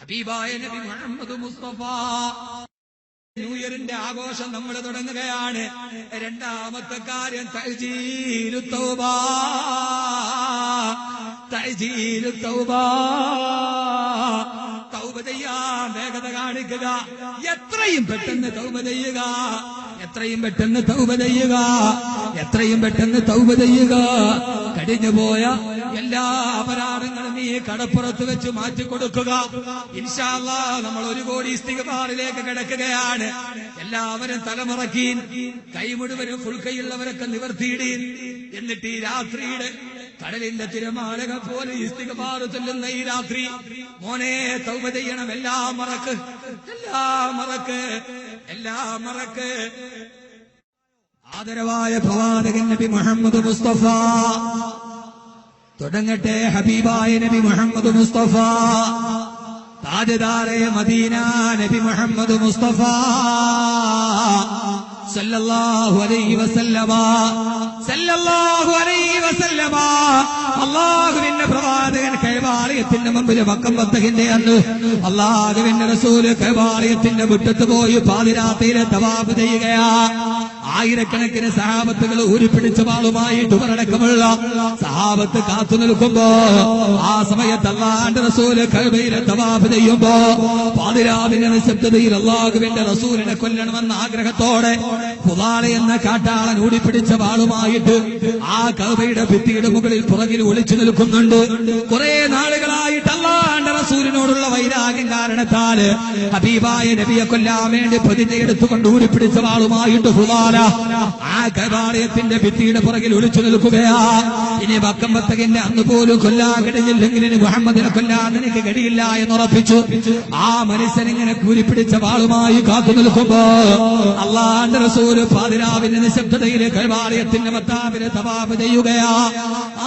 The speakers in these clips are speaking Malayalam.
ഹബീബായ നബി മുഹമ്മദ് മുസ്തഫ. ന്യൂ ഇയറിന്റെ ആഘോഷം നമ്മൾ തുടങ്ങുകയാണ്. രണ്ടാമത്തെ കാര്യം തഅ്ജീലു തൗബ. തഅ്ജീലു തൗബ, തൗബ ചെയ്യാൻ വേഗത കാണിക്കുക. എത്രയും പെട്ടെന്ന് തൗബ ചെയ്യുക, എത്രയും പെട്ടെന്ന് തൗബ ചെയ്യുക, എത്രയും പെട്ടെന്ന് തൗബ ചെയ്യുക. കഴിഞ്ഞുപോയ എല്ലാ അപരാധങ്ങളും ഈ കടപ്പുറത്ത് വെച്ച് മാറ്റിക്കൊടുക്കുക. ഇൻഷാ അല്ലാഹ് നമ്മൾ 1 കോടി ഇസ്തിഗ്ഫാറിലേക്ക് കിടക്കുകയാണ്. എല്ലാവരും തലമുറക്കി, കൈ മുഴുവനും ഫുൾ കൈയുള്ളവരൊക്കെ നിവർത്തിയിടീൻ. എന്നിട്ട് ഈ രാത്രിയുടെ കടലിന്റെ തിരമാലകൾ പോലെ ഇസ്തിഗ്ഫാർ ചൊല്ലുന്ന ഈ രാത്രി മോനെ തൗബ ചെയ്യണം. എല്ലാം മറക്ക്, എല്ലാം മറക്ക്, എല്ലാം മറക്ക്. ആദരവായ പ്രവാചകൻ നബി മുഹമ്മദ് മുസ്തഫ തുടങ്ങട്ടെ. ഹബീബായ നബി മുഹമ്മദ് മുസ്തഫ, താജ്ദാരെ മദീന നബി മുഹമ്മദ് മുസ്തഫ സല്ലല്ലാഹു അലൈഹി വസല്ലമ, സല്ലല്ലാഹു അലൈഹി വസല്ലമ. അല്ലാഹുവിന്റെ പ്രവാചകൻ കഅബാലയത്തിന്റെ മുമ്പിൽ വക്കം വത്തഹിന്റെ അന്ന് അല്ലാഹുവിന്റെ റസൂൽ കഅബാലയത്തിന്റെ മുറ്റത്ത് പോയി പാതിരാത്രിയിലെ തവാഫ് ചെയ്യുകയാ. ആയിരക്കണക്കിന് സഹാബത്തുകൾ ഊരിപ്പിടിച്ച വാളുമായിട്ട് ഉമറടക്കമുള്ള സഹാബത്ത് കാത്തു നിൽക്കുമ്പോ ആ സമയത്ത് അല്ലാഹുവിന്റെ റസൂൽ കഅബയിലെ തവാഫ് ചെയ്യുമ്പോ പാതിരാവിന്റെ നിശബ്ദതയിൽ അല്ലാഹുവിന്റെ റസൂലിനെ കൊല്ലണമെന്ന ആഗ്രഹത്തോടെ ഫുദാല എന്ന കാട്ടാളൻ ഊടിപ്പിടിച്ച വാളുമായിട്ട് ആ കഅബയുടെ ഭിത്തിയുടെ മുകളിൽ പുറകിൽ ഒളിച്ചു നിൽക്കുന്നുണ്ട്. കുറെ നാളുകളായിട്ട് അല്ലാഹുവിന്റെ റസൂലിനോടുള്ള വൈരാഗ്യം കാരണത്താൽ ഹബീബായ നബിയെ കൊല്ലാൻ വേണ്ടി പ്രതിജ്ഞയെടുത്തുകൊണ്ട് ഊരിപ്പിടിച്ച വാളുമായിട്ട് ഫുദാല ആ കഅബാലയത്തിന്റെ ഭിത്തിയുടെ പുറകിൽ ഒളിച്ചു നിൽക്കുകയാ. ഇനി വക്കം വത്തകിന്റെ അന്ന് പോലും കൊല്ലാൻ കഴിഞ്ഞില്ലെങ്കിൽ ഇനി മുഹമ്മദിനെ കൊല്ലാൻ എനിക്ക് കഴിയില്ല എന്നുറപ്പിച്ചു. ആ മനുഷ്യനിങ്ങനെ കൂരിപ്പിടിച്ച വാളുമായി കാത്തു നിൽക്കുമ്പോ അല്ലാഹുവിന്റെ റസൂല് പാതിരാവിന്റെ നിശബ്ദതയിലെ കഅബാലയത്തിന്റെ മത്താബിലെ തവാഫ് ചെയ്യുകയാ.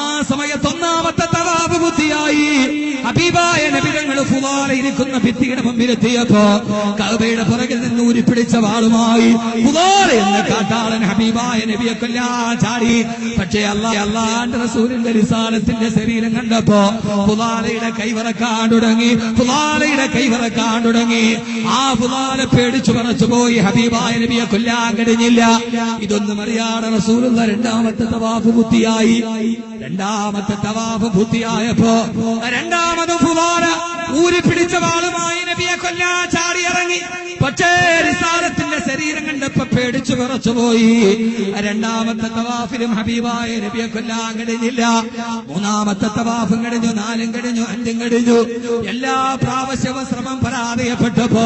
ആ സമയത്ത് ഒന്നാമത്തെ തവാഫ് പൂർത്തിയായി. ഹബീബായ നബി തങ്ങൾ ഫുദാല ഇരിക്കുന്ന ഭിത്തിയുടെ മുമ്പിലെത്തിയപ്പോ കഅബയുടെ പുറകിൽ നിന്ന് ഊരിപ്പിടിച്ച വാളുമായി ഫുദാല എന്ന കാട്ടാളൻ ഹബീബായ നബിയെ കൊല്ലാൻ ചാടി. പക്ഷേ അല്ലാഹുവിന്റെ റസൂലിന്റെ റിസാലത്തിന്റെ ശരീരം കണ്ടപ്പോ ഫുദാലയുടെ കൈവറക്കാൻ തുടങ്ങി, ഫുദാലയുടെ കൈവറക്കാൻ തുടങ്ങി. ആ ഫുദാല പേടിച്ചു പറച്ചു പോയി. ഹബീബായ നബിയെ കൊല്ലാൻ കഴിഞ്ഞില്ല. ഇതൊന്നും അറിയാതെ റസൂലുള്ള രണ്ടാമത്തെ തവാഫ് പൂർത്തിയായി. രണ്ടാമത്തെ തവാഫ് പൂർത്തിയായപ്പോ രണ്ടാമതും ഫുദാല ഊരിപ്പിടിച്ച വാളുമായി നബിയെ കൊല്ലാൻ ചാടിയിറങ്ങി. പക്ഷേ റിസാലത്തിന്റെ ശരീരം കണ്ടപ്പോ പേടിച്ചു വിറച്ചുപോയി. രണ്ടാമത്തെ തവാഫിലും ഹബീബായ നബിയെ കൊല്ലാൻ കഴിഞ്ഞില്ല. മൂന്നാമത്തെ തവാഫും കഴിഞ്ഞു, 4 കഴിഞ്ഞു, 5 കഴിഞ്ഞു. എല്ലാ പ്രാവശ്യവും ശ്രമം പരാജയപ്പെട്ടപ്പോ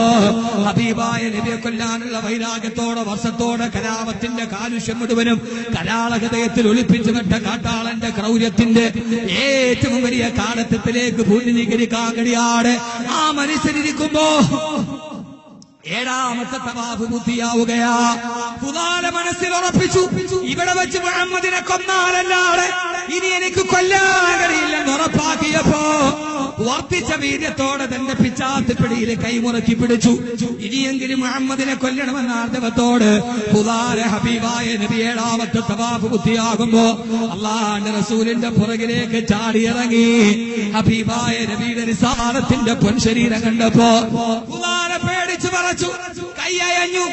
ഹബീബായ നബിയെ കൊല്ലാനുള്ള വൈരാഗ്യത്തോടെ വർഷത്തോടെ കലാപത്തിന്റെ കാലുഷ്യം മുഴുവനും കരാള ഹൃദയത്തിൽ ഒളിപ്പിച്ചു വിട്ട കാട്ടാളന്റെ ക്രൗര്യത്തിന്റെ ഏറ്റവും വലിയ കാടത്തത്തിലേക്ക് പൂർണ്ണീകരിക്കാൻ കഴിയാതെ ആ മനുഷ്യരിക്കുമ്പോ ഏഴാമത്തെ തവാഫ് പൂർത്തിയാവുകയാ. ഫുദാല മനസ്സിൽ ഉറപ്പിച്ചു, ഇവിടെ വെച്ച് മുഹമ്മദിനെ കൊന്നാലല്ലാതെ ഇനി എനിക്ക് കൊല്ലാൻ കഴിയില്ലെന്ന് ഉറപ്പാക്കിയപ്പോ വർദ്ധിച്ച വീര്യത്തോടെ തന്റെ പിച്ചാത്തിപ്പിടിയിൽ കൈമുറക്കി പിടിച്ചു. ഇനിയെങ്കിലും മുഹമ്മദിനെ കൊല്ലണമെന്ന ആർജവത്തോട് ഫുദാല ഹബീബായ നബി ഏഴാമത്തെ തവാഫ് പൂർത്തിയാകുമ്പോ അല്ലാഹുവിന്റെ റസൂലിന്റെ പുറകിലേക്ക് ചാടിയിറങ്ങി. ഹബീബായ നബിയുടെ റിസാലത്തിന്റെ പൊൻശരീരം കണ്ടപ്പോ ഫുദാല പേടിച്ചു പറച്ചു, കൈയയഞ്ഞു,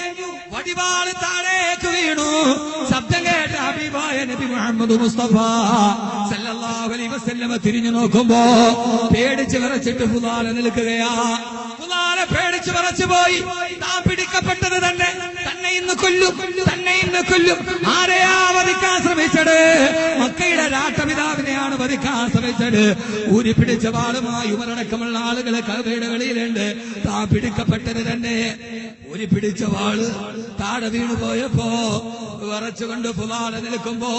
വടിവാള് താഴേക്ക് വീണു. ശബ്ദം കേട്ട ഹബീബായ നബി മുഹമ്മദ് മുസ്തഫ സല്ലല്ലാഹു അലൈഹി വസല്ലമ തിരിഞ്ഞു നോക്കുമ്പോ പേടിച്ച് വിറച്ചിട്ട് ഫുദാല നിൽക്കുകയാ. ഫുദാല പേടിച്ച് വിറച്ചു പോയി. താൻ പിടിക്കപ്പെട്ടത് തന്നെ ഇന്ന് കൊല്ലും, തന്നെ ഇന്ന് കൊല്ലും. ആരെയാ വധിക്കാൻ ശ്രമിച്ചത്? മക്കയുടെ രാഷ്ട്രപിതാവിനെയാണ് വധിക്കാൻ ശ്രമിച്ചത്. ഊരിപ്പിടിച്ച വാളുമായി ഉമറടക്കമുള്ള ആളുകൾ കഅബയുടെ വെളിയിലുണ്ട്. താൻ പിടിക്കപ്പെട്ടത് തന്നെ. ഊരിപ്പിടിച്ച വാള് താഴെ വീണു പോയപ്പോ വിറച്ചുകൊണ്ട് ഫുദാല നിൽക്കുമ്പോ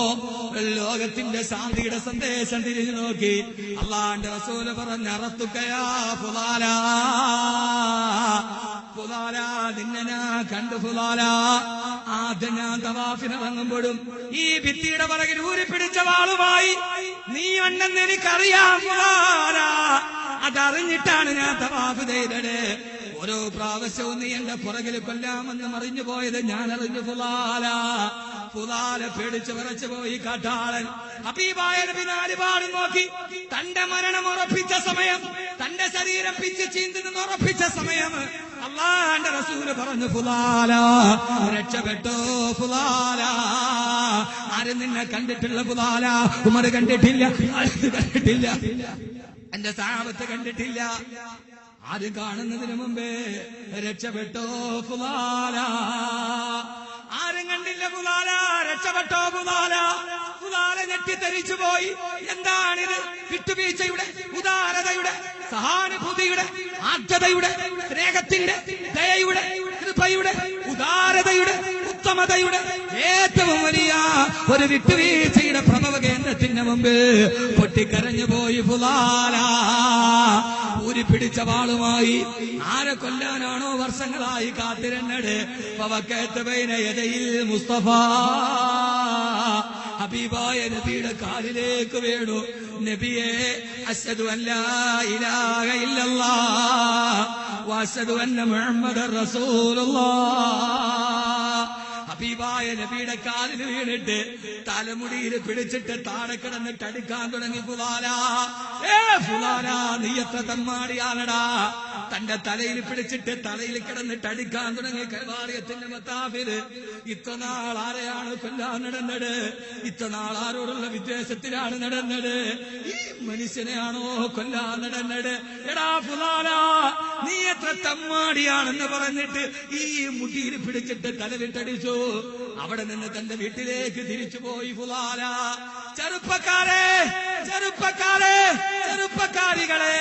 ലോകത്തിന്റെ ശാന്തിയുടെ സന്ദേശം തിരിഞ്ഞു നോക്കി. അല്ലാഹുവിന്റെ റസൂല് പറഞ്ഞ അറത്തുക്കയാ ഫുദാല, ഫുദാല നിന്നെ ഞാൻ കണ്ടു. ഫുദാല ആദ്യം ഞാൻ തവാഫിനിറങ്ങുമ്പോഴും ഈ ഭിത്തിയുടെ പുറകിൽ ഊരിപ്പിടിച്ച വാളുമായി നീ ഉണ്ടെന്ന് എനിക്കറിയാം ഫുദാല. അതറിഞ്ഞിട്ടാണ് ഞാൻ തവാഫ് ചെയ്തത്. ഓരോ പ്രാവശ്യവും നീ എന്റെ പുറകിൽ കൊല്ലാമെന്ന് മറിഞ്ഞു പോയത് ഞാൻ അറിഞ്ഞു ഫുദാല. ഫുലാലെ പേടിച്ച് വിറച്ചു പോയി കാട്ടാളൻ. ഹബീബായ നബി നാലുപാടും നോക്കി. തന്റെ മരണം ഉറപ്പിച്ച സമയം, തന്റെ ശരീരം പിച്ച് ചീന്തി നിന്ന് ഉറപ്പിച്ച സമയം അല്ലാഹുവിന്റെ റസൂല് പറഞ്ഞു, ഫുലാല രക്ഷപ്പെട്ടോ ഫുലാല. ആരും നിന്നെ കണ്ടിട്ടുള്ള ഫുലാല? ഉമർ കണ്ടിട്ടില്ല, കണ്ടിട്ടില്ല, എന്റെ സഹാബത്ത് കണ്ടിട്ടില്ല. ആരും കാണുന്നതിന് മുമ്പേ രക്ഷപ്പെട്ടോ ഫുലാല. ആരും കണ്ടില്ല ഫുലാല, രക്ഷപ്പെട്ടോ ഫുലാല. ഫുലാല ഞെട്ടിത്തെറിച്ചു പോയി. എന്താണിത്? വിട്ടുവീഴ്ചയുടെ, ഉദാരതയുടെ, സഹാനുഭൂതിയുടെ, ആർദ്രതയുടെ, സ്നേഹത്തിന്റെ, ദയയുടെ, കൃപയുടെ, ഉദാരതയുടെ, ഉത്തമതയുടെ ഏറ്റവും വലിയ ഒരു വിട്ടുവീഴ്ചയുടെ പ്രഭവ കേന്ദ്രത്തിന് മുമ്പ് പൊട്ടിക്കരഞ്ഞു പോയി ഫുലാല. ഊരി പിടിച്ച വാളുമായി ആരെ കൊല്ലാനാണോ വർഷങ്ങളായി കാത്തിരുന്നത്? മുസ്തഫ ഹബീബായ നബിയുടെ കാലിലേക്ക് വീണു. നബിയെ, അശ്ഹദു അല്ലാ ഇലാഹ ഇല്ലല്ലാഹ് വഅശ്ഹദു അന്ന മുഹമ്മദർ റസൂലുള്ളാഹ്. ഹബീബായ നബിയുടെ കാലിൽ വീണിട്ട് തലമുടിയിൽ പിടിച്ചിട്ട് താഴെ കിടന്നിട്ട് അടിക്കാൻ തുടങ്ങി ഫുലാല. ഫുലാല, നീ എത്ര തമ്മാടിയാണടാ? തന്റെ തലയിൽ പിടിച്ചിട്ട് തലയിൽ കിടന്നിട്ട് അടിക്കാൻ തുടങ്ങി. കൽവാറിയത്തിന്റെ മത്താഫില് ഇത്ര നാൾ ആരെയാണ് കൊല്ലാൻ നടന്നത്? ഇത്ര നാൾ ആരോടുള്ള വിദ്വേഷത്തിലാണ് നടന്നത്? ഈ മനുഷ്യനെയാണോ കൊല്ലാൻ നടന്നത്? എടാ ഫുലാല, നീ എത്ര തമ്മാടിയാണെന്ന് പറഞ്ഞിട്ട് ഈ മുടിയിൽ പിടിച്ചിട്ട് തലവിട്ടടിച്ചു. അവിടെ നിന്ന് തന്റെ വീട്ടിലേക്ക് തിരിച്ചുപോയി ഫുലാല. ചെറുപ്പക്കാരെ, ചെറുപ്പക്കാരെ, ചെറുപ്പക്കാരികളെ,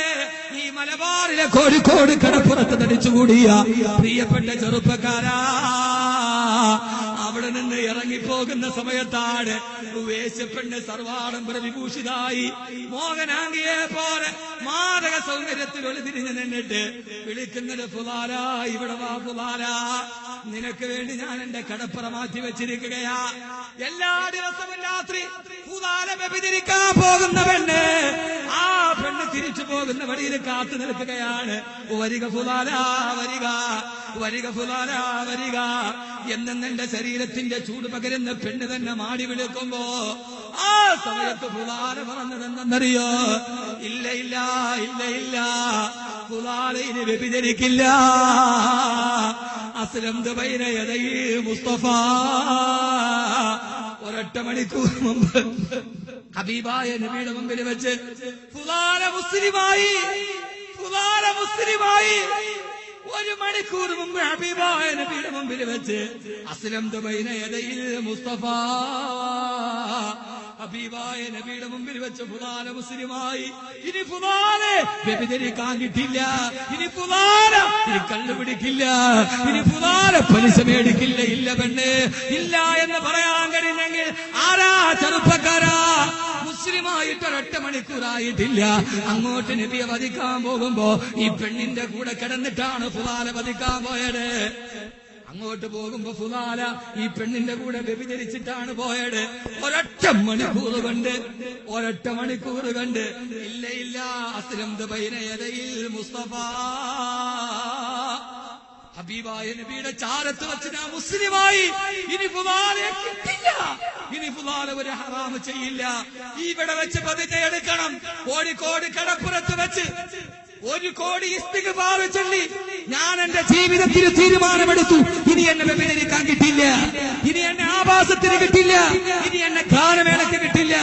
ഈ മലബാറിലെ കോഴിക്കോട് കടപ്പുറത്ത് തടിച്ചുകൂടിയ പ്രിയപ്പെട്ട ചെറുപ്പക്കാരാ, അവിടെ നിന്ന് ഇറങ്ങിപ്പോകുന്ന സമയത്താണ് വേശ്യപ്പെണ്ണ് സർവാഡംബര വിഭൂഷിതായി മോഹനാംഗിയെ പോലെ മാരക സൗന്ദര്യത്തിൽ ഒളിതിരിഞ്ഞു നിന്നിട്ട് വിളിക്കുന്നത്, ഫുലാല ഇവിടെ വാ ഫുലാല, നിനക്ക് വേണ്ടി ഞാൻ എന്റെ കടപ്പുറ മാറ്റി വെച്ചിരിക്കുകയാ. എല്ലാ ദിവസവും രാത്രി ഫുലാല വ്യഭിചരിക്കാൻ പോകുന്ന പെണ്ണ്, ആ പെണ്ണ് തിരിച്ചു പോകുന്ന വഴിയിൽ കാത്തു നിൽക്കുകയാണ്. വരിക ഫുലാല വരിക, വരിക ഫുലാല വരിക എന്നെന്ന് എന്റെ ശരീരത്തിന്റെ ചൂട് പകരുന്ന പെണ്ണ് തന്നെ മാടി വിളിക്കുമ്പോ ആ സമയത്ത് ഫുലാല പറഞ്ഞതെന്നറിയോ? ഇല്ല ഇല്ല ഇല്ല ഇല്ല, ഫുലാല ഇനി വ്യഭിചരിക്കില്ല. അസ്ലംതു ബൈന യദൈ മുസ്തഫ. ഒരൊറ്റ മണിക്കൂർ മുമ്പ് ഹബീബായ നബിയുടെ മുമ്പിൽ വെച്ച് ഫുലാല മുസ്ലിമായി, ഫുലാല മുസ്ലിമായി. ഒരു മണിക്കൂർ മുമ്പ് ഹബീബായ നബിയുടെ മുമ്പിൽ വെച്ച് അസ്ലംതു ബൈന യദൈ മുസ്തഫ. ഹബീബായ നബിയുടെ മുമ്പിൽ വെച്ച് ഫുലാല മുസ്ലിമായി. ഇനി ഫുലാലെ വ്യഭിചരിക്കാൻ കിട്ടില്ല, ഇനി ഫുലാല ഇനി കള്ളുപിടിക്കില്ല, ഇനി ഫുലാല പലിശ മേടിക്കില്ല. ഇല്ല പെണ്ണ്, ഇല്ല എന്ന് പറയാൻ കഴിയുന്നെങ്കിൽ ആരാ ചെറുപ്പക്കാരാ? മുസ്ലിമായിട്ട് ഒരൊറ്റ മണിക്കൂറായിട്ടില്ല. അങ്ങോട്ട് നബിയെ വധിക്കാൻ പോകുമ്പോ ഈ പെണ്ണിന്റെ കൂടെ കിടന്നിട്ടാണ് ഫുലാല വധിക്കാൻ പോയത്. അങ്ങോട്ട് പോകുമ്പോ ഫുലാല ഈ പെണ്ണിന്റെ കൂടെ വ്യഭിചരിച്ചിട്ടാണ് പോയത്. ഒരൊറ്റ മണിക്കൂർ കണ്ട്, ഒരൊറ്റ മണിക്കൂർ കണ്ട്. ഇല്ല ഇല്ല, അസ്ലംതു ബൈന യദൈ മുസ്തഫ. ഹബീബായ നബിയുടെ ചാരത്ത് വെച്ച് ഞാൻ മുസ്ലിമായി. ഇനി ഫുലാലെ കിട്ടില്ല, ഇനി ഫുലാല ഒരു ഹറാമ് ചെയ്യില്ല. ഇവിടെ വെച്ച് പ്രതിജ്ഞയെടുക്കണം. കോഴിക്കോട് കടപ്പുറത്ത് വെച്ച് 1 കോടി ഇസ്തിഗ്ഫാർ ചൊല്ലി ഞാൻ എന്റെ ജീവിതത്തിൽ തീരുമാനമെടുത്തു. ഇനി എന്നെ വ്യഭിചരിക്കാൻ കിട്ടില്ല, ഇനി എന്നെ ആഭാസത്തിന് കിട്ടില്ല, ഇനി എന്നെ ഗാനമേളയ്ക്ക് കിട്ടില്ല,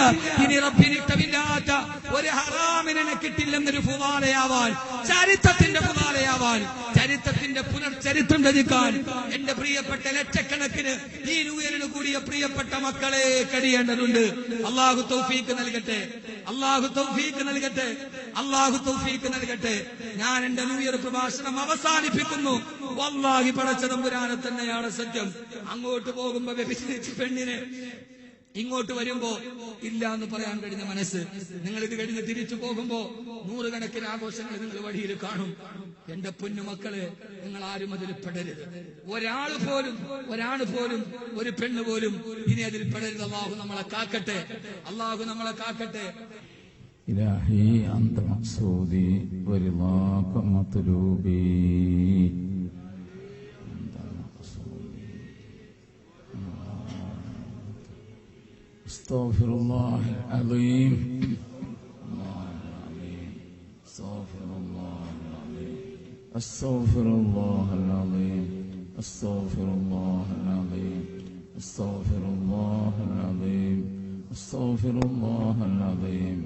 ഇനി റബ്ബിന് ഇഷ്ടമില്ലാത്ത ഒരു ഹറാമിനെ കിട്ടില്ലെന്നൊരു ഫുലാലയാവാൻ, ചരിത്രത്തിന്റെ ഫുലാലയാവാൻ, ചരിത്രത്തിന്റെ പുനർചരിത്രം രചിക്കാൻ എന്റെ പ്രിയപ്പെട്ട ലക്ഷക്കണക്കിന് ഈ ന്യൂഇയറിന് കൂടിയ പ്രിയപ്പെട്ട മക്കളെ കഴിയേണ്ടതുണ്ട്. അല്ലാഹു തൗഫീഖ് നൽകട്ടെ, അല്ലാഹു തൗഫീഖ് നൽകട്ടെ, അല്ലാഹു തൗഫീഖ് നൽകട്ടെ. ഞാൻ എന്റെ ന്യൂഇയർ പ്രഭാഷണം അവസാനിപ്പിക്കുന്നു. വല്ലാഹി പടച്ച തമ്പുരാനെ തന്നെയാണ് സത്യം. അങ്ങോട്ട് പോകുമ്പോ വ്യഭിചരിച്ച പെണ്ണിനെ, ഇങ്ങോട്ട് വരുമ്പോ ഇല്ല എന്ന് പറയാൻ കഴിഞ്ഞ മനസ്സ്. നിങ്ങൾ ഇത് കഴിഞ്ഞ് തിരിച്ചു പോകുമ്പോ 100 കണക്കിന് ആഘോഷങ്ങൾ നിങ്ങൾ വഴിയിൽ കാണും. എന്റെ പൊന്നുമക്കളെ, നിങ്ങൾ ആരും അതിൽ പെടരുത്. ഒരാള് പോലും ഒരു പെണ്ണ് പോലും ഇനി അതിൽ പെടരുത്. അല്ലാഹു നമ്മളെ കാക്കട്ടെ, അല്ലാഹു നമ്മളെ കാക്കട്ടെ. ഇലാഹി അന്ത മഖ്സൂദി വരിളാക മത്ലൂബി. استغفر الله العظيم استغفر الله العظيم استغفر الله العظيم استغفر الله العظيم استغفر الله العظيم استغفر الله العظيم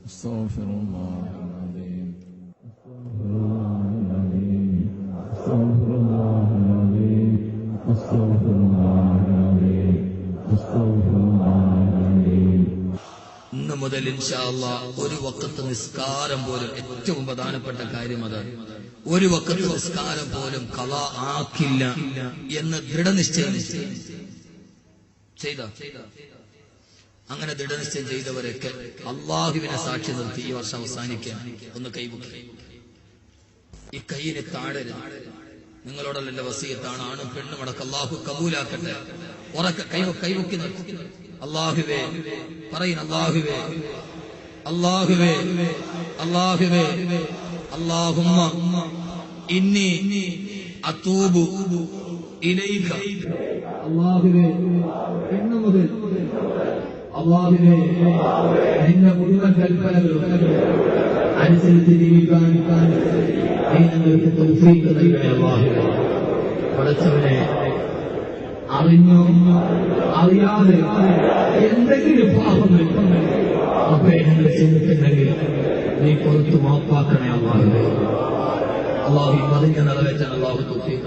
استغفر الله العظيم استغفر الله العظيم استغفر الله العظيم استغفر الله العظيم. ഇന്ന് മുതൽ ഇൻഷാ അല്ലാഹ് ഒരു വഖത്ത് നിസ്കാരം പോലും, ഏറ്റവും പ്രധാനപ്പെട്ട കാര്യം അതാണ്, ഒരു വഖത്ത് നിസ്കാരം പോലും ഖളാ ആക്കില്ല എന്ന് ദൃഢനിശ്ചയം ചെയ്ത, അങ്ങനെ ദൃഢനിശ്ചയം ചെയ്തവരൊക്കെ അള്ളാഹുവിനെ സാക്ഷി നിർത്തി ഈ വർഷം അവസാനിക്കാൻ ഒന്ന് കൈവക്കി. ഈ കൈയിന് താഴെ നിങ്ങളോടല്ല വസിയത്താണ്, ആണും പെണ്ണും അടക്കം അള്ളാഹു കബൂലാക്കട്ടെ. ഉറക്കെ കൈവക്കി നിർത്തി. അള്ളാഹുവേ പറയുന്ന, അള്ളാഹുവേ അള്ളാഹുവേ അള്ളാഹുവേ അല്ലാഹുമ്മ ഇന്നി അതൂബു ഇലൈക. അള്ളാഹുവേ ഇന്നു മുതൽ അള്ളാഹുവേ നിന്റെ മുഴുവൻ കൽപ്പനകളും അനുസരിച്ച് ജീവിക്കാൻ നീ ഞങ്ങൾക്ക് തൗഫീഖ് നൽകണേ. അള്ളാഹുവേ പടച്ചവനെ, അറിഞ്ഞോ അറിയാതെ എന്തെങ്കിലും പാപങ്ങൾ ഞങ്ങൾ ചെയ്തിട്ടുണ്ടെങ്കിൽ നീ പുറത്തു മാപ്പാക്കണേ. അള്ളാഹുവേ അള്ളാഹു പതിഞ്ഞ നിറവേറ്റാൻ അള്ളാഹു തൗഫീഖ്